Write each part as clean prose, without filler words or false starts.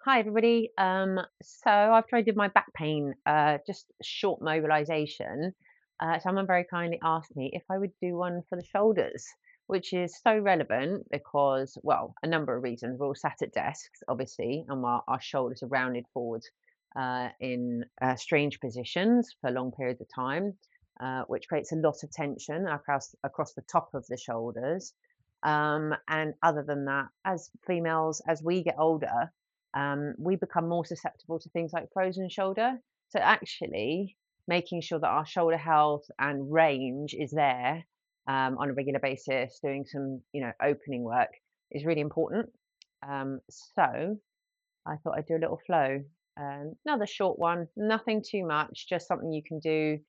Hi everybody. So after I did my back pain, just short mobilization, someone very kindly asked me if I would do one for the shoulders, which is so relevant because, well, a number of reasons. We're all sat at desks, obviously, and our shoulders are rounded forward in strange positions for long periods of time, which creates a lot of tension across the top of the shoulders. And other than that, as females, as we get older, we become more susceptible to things like frozen shoulder. So actually, making sure that our shoulder health and range is there on a regular basis, doing some, opening work is really important. So I thought I'd do a little flow. Another short one, nothing too much, just something you can do,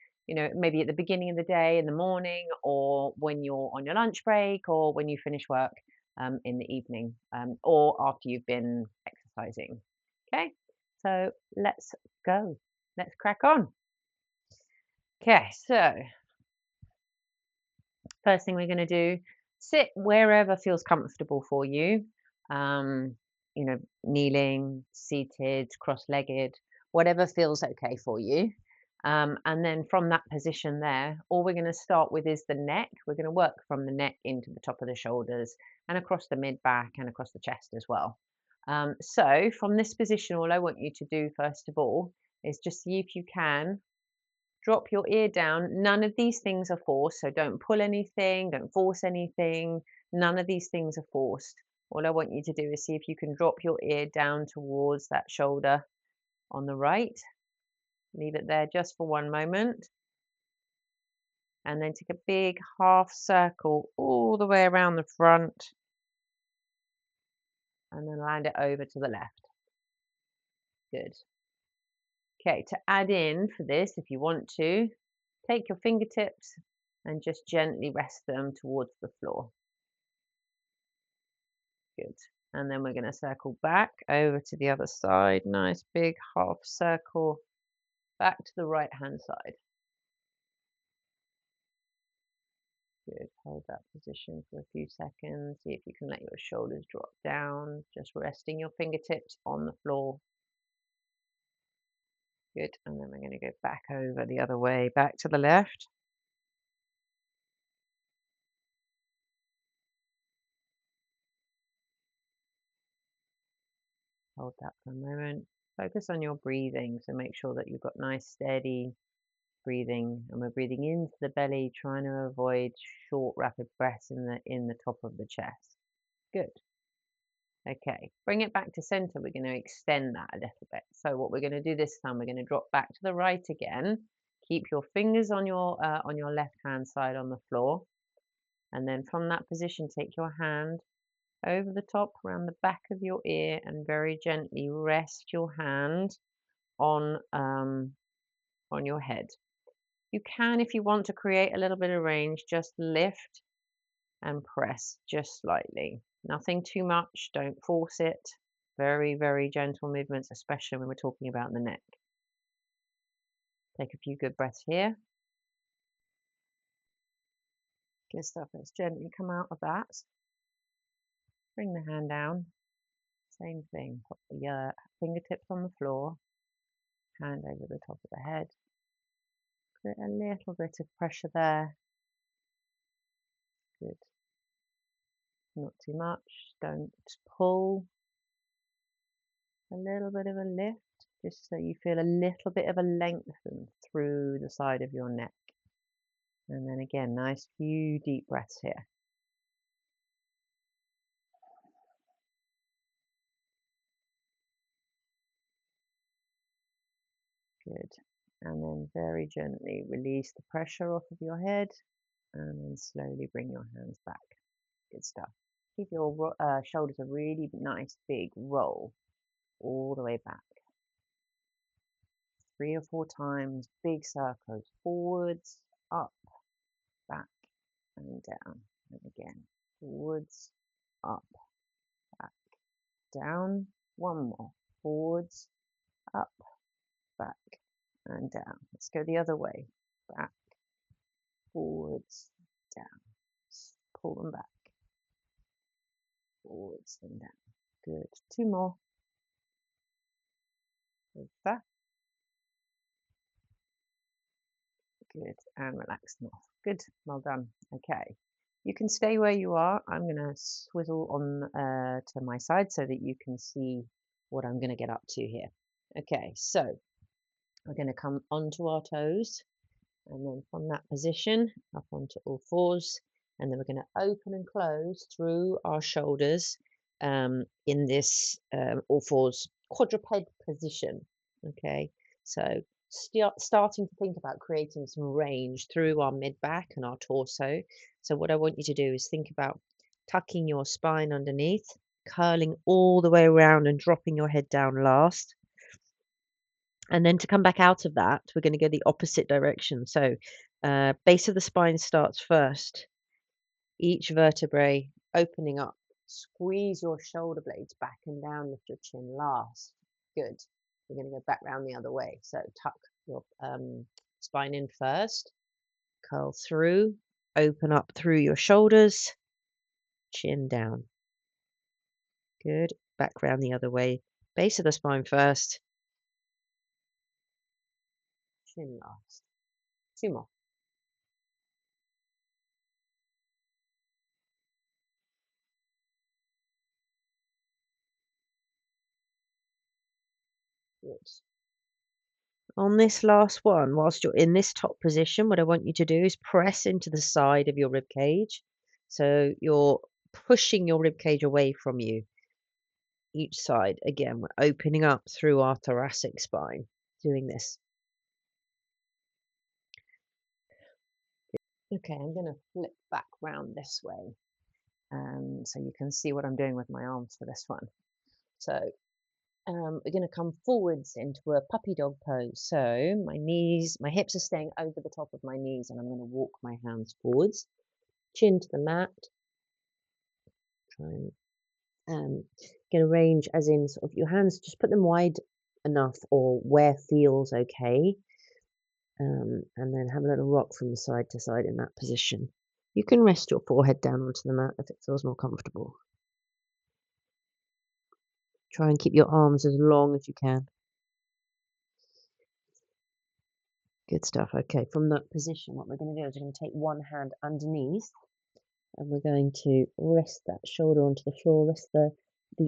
maybe at the beginning of the day, in the morning, or when you're on your lunch break, or when you finish work in the evening, or after you've been exercising. Okay, so let's go. Let's crack on. Okay, so first thing we're going to do, sit wherever feels comfortable for you. Um, Kneeling, seated, cross-legged, whatever feels okay for you. And then from that position there, all we're going to start with is the neck. We're going to work from the neck into the top of the shoulders and across the mid-back and across the chest as well. So from this position, all I want you to do first of all is just see if you can drop your ear down. None of these things are forced, so don't pull anything, don't force anything. None of these things are forced. All I want you to do is see if you can drop your ear down towards that shoulder on the right. Leave it there just for one moment. And then take a big half circle all the way around the front. And then land it over to the left. Good. Okay, to add in for this, if you want to, take your fingertips and just gently rest them towards the floor. Good. And then we're going to circle back over to the other side. Nice big half circle back to the right hand side. Good. Hold that position for a few seconds. See if you can let your shoulders drop down, just resting your fingertips on the floor. Good. And then we're going to go back over the other way, back to the left. Hold that for a moment. Focus on your breathing. So make sure that you've got nice, steady breathing, and we're breathing into the belly, trying to avoid short, rapid breaths in the top of the chest. Good. Okay, bring it back to center. We're going to extend that a little bit. So what we're going to do this time, we're going to drop back to the right again. Keep your fingers on your left hand side on the floor, and then from that position, take your hand over the top, around the back of your ear, and very gently rest your hand on your head. You can, if you want to create a little bit of range, just lift and press just slightly. Nothing too much, don't force it. Very, very gentle movements, especially when we're talking about the neck. Take a few good breaths here. Good stuff. Let's gently come out of that. Bring the hand down. Same thing. Put the fingertips on the floor. Hand over the top of the head. Put a little bit of pressure there. Good. Not too much. Don't pull. A little bit of a lift, just so you feel a little bit of a lengthen through the side of your neck. And then again, nice few deep breaths here. Good. And then very gently release the pressure off of your head, and then slowly bring your hands back. Good stuff. Keep your shoulders a really nice big roll all the way back. 3 or 4 times, big circles, forwards, up, back, and down. And again, forwards, up, back, down. One more, forwards, up, back, and down. Let's go the other way. Back, forwards, down. Pull them back, forwards and down. Good. 2 more. Good stuff. Good. And relax them off. Good. Well done. Okay. You can stay where you are. I'm going to swivel on to my side so that you can see what I'm going to get up to here. Okay. So we're going to come onto our toes. And then from that position, up onto all fours. And then we're going to open and close through our shoulders in this all fours quadruped position. Okay, so starting to think about creating some range through our mid back and our torso. So what I want you to do is think about tucking your spine underneath, curling all the way around and dropping your head down last. And then to come back out of that, we're going to go the opposite direction. So base of the spine starts first, each vertebrae opening up. Squeeze your shoulder blades back and down, lift your chin last. Good. We're going to go back round the other way. So tuck your spine in first, curl through, open up through your shoulders, chin down. Good. Back round the other way. Base of the spine first, chin last. Two more. Good. On this last one, whilst you're in this top position, what I want you to do is press into the side of your rib cage. So you're pushing your rib cage away from you, each side. Again, we're opening up through our thoracic spine, doing this. Okay, I'm going to flip back round this way. So you can see what I'm doing with my arms for this one. So we're going to come forwards into a puppy dog pose. So my hips are staying over the top of my knees, and I'm going to walk my hands forwards, chin to the mat. Try and get a range, as in sort of your hands, just put them wide enough or where feels okay. And then have a little rock from side to side in that position. You can rest your forehead down onto the mat if it feels more comfortable. Try and keep your arms as long as you can. Good stuff. Okay, from that position, what we're going to do is we're going to take one hand underneath and we're going to rest that shoulder onto the floor, rest the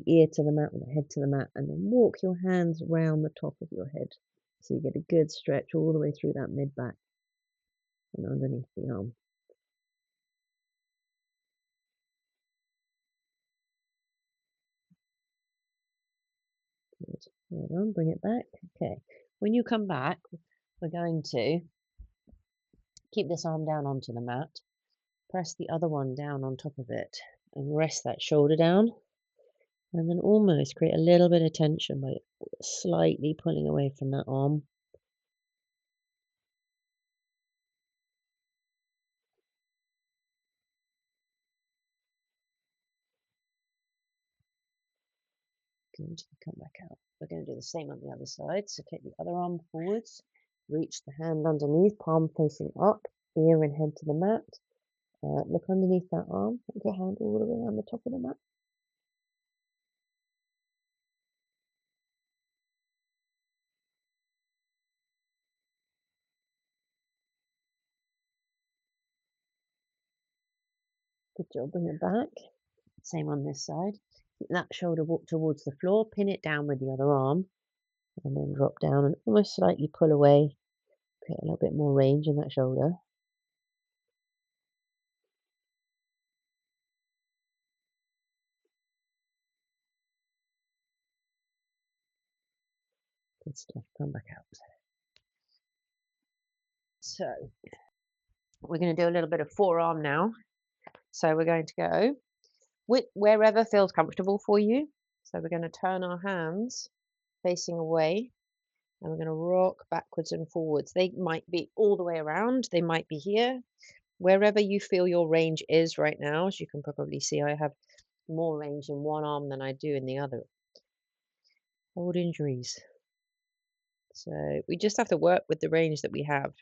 ear to the mat and the head to the mat, and then walk your hands round the top of your head. So you get a good stretch all the way through that mid back and underneath the arm. Good. Well done. Bring it back. Okay. When you come back, we're going to keep this arm down onto the mat, press the other one down on top of it, and rest that shoulder down. And then almost create a little bit of tension by slightly pulling away from that arm. Good. Come back out. We're going to do the same on the other side. So take the other arm forwards, reach the hand underneath, palm facing up, ear and head to the mat. Look underneath that arm. Put your hand all the way around the top of the mat. Good job. Bring it back. Same on this side. Keep that shoulder walk towards the floor. Pin it down with the other arm. And then drop down and almost slightly pull away. Create a little bit more range in that shoulder. Good stuff. Come back out. So we're going to do a little bit of forearm now. So we're going to go wherever feels comfortable for you. So we're going to turn our hands facing away and we're going to rock backwards and forwards. They might be all the way around. They might be here. Wherever you feel your range is right now, as you can probably see, I have more range in one arm than I do in the other. Old injuries. So we just have to work with the range that we have.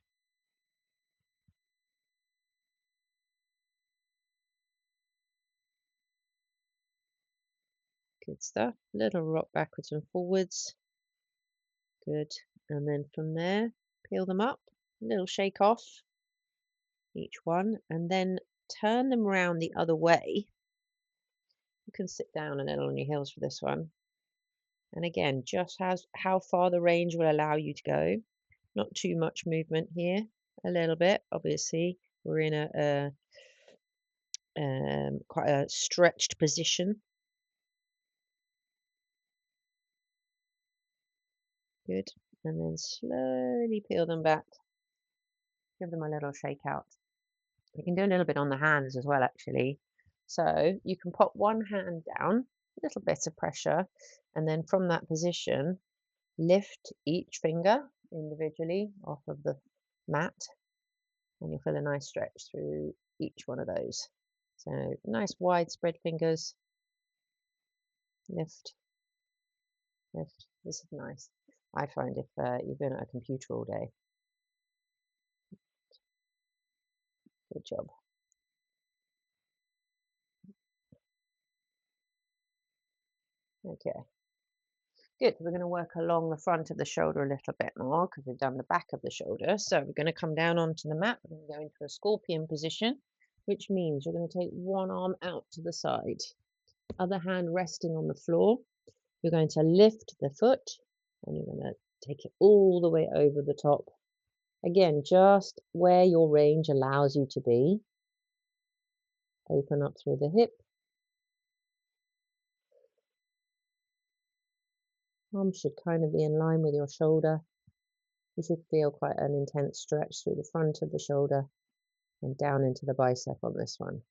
Good stuff. Little rock backwards and forwards. Good. And then from there, peel them up, a little shake off each one, and then turn them around the other way. You can sit down a little on your heels for this one. And again, just how far the range will allow you to go. Not too much movement here. A little bit, obviously. We're in quite a stretched position. Good. And then slowly peel them back. Give them a little shake out. You can do a little bit on the hands as well, actually. So you can pop one hand down, a little bit of pressure, and then from that position, lift each finger individually off of the mat, and you'll feel a nice stretch through each one of those. So nice wide spread fingers, lift, lift. This is nice. I find if you've been at a computer all day, good job. Okay. Good. We're going to work along the front of the shoulder a little bit more because we've done the back of the shoulder. So we're going to come down onto the mat. We're going to go into a scorpion position, which means you're going to take one arm out to the side, other hand resting on the floor. You're going to lift the foot and you're going to take it all the way over the top. Again, just where your range allows you to be. Open up through the hip. Arms should kind of be in line with your shoulder. You should feel quite an intense stretch through the front of the shoulder and down into the bicep on this one.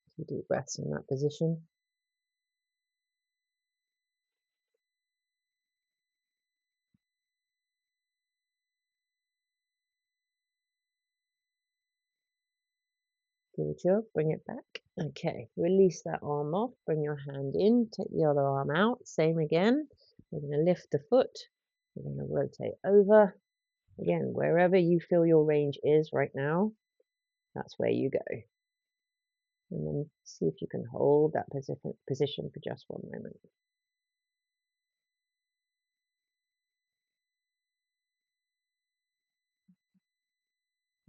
A few deep breaths in that position. Good job. Bring it back. Okay, release that arm off. Bring your hand in. Take the other arm out. Same again. We're going to lift the foot. We're going to rotate over. Again, wherever you feel your range is right now, that's where you go. And then see if you can hold that position for just one moment.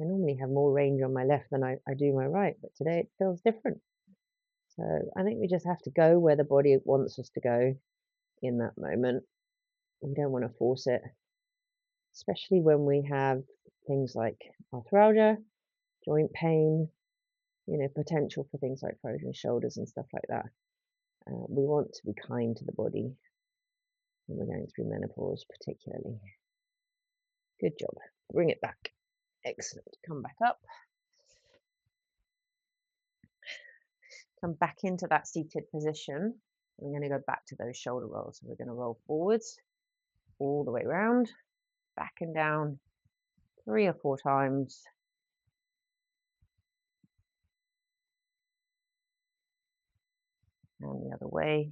I normally have more range on my left than I do my right, but today it feels different. So I think we just have to go where the body wants us to go in that moment. We don't want to force it, especially when we have things like arthralgia, joint pain, potential for things like frozen shoulders and stuff like that. We want to be kind to the body when we're going through menopause, particularly. Good job. Bring it back. Excellent. Come back up. Come back into that seated position. We're going to go back to those shoulder rolls. So we're going to roll forwards, all the way around, back and down 3 or 4 times. And the other way.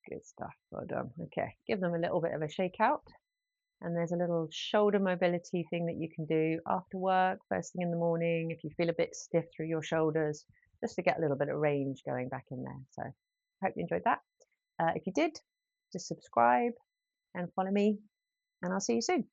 Good stuff. Well done. Okay, give them a little bit of a shake out. And there's a little shoulder mobility thing that you can do after work, first thing in the morning, if you feel a bit stiff through your shoulders, just to get a little bit of range going back in there. So I hope you enjoyed that. If you did, just subscribe and follow me, and I'll see you soon.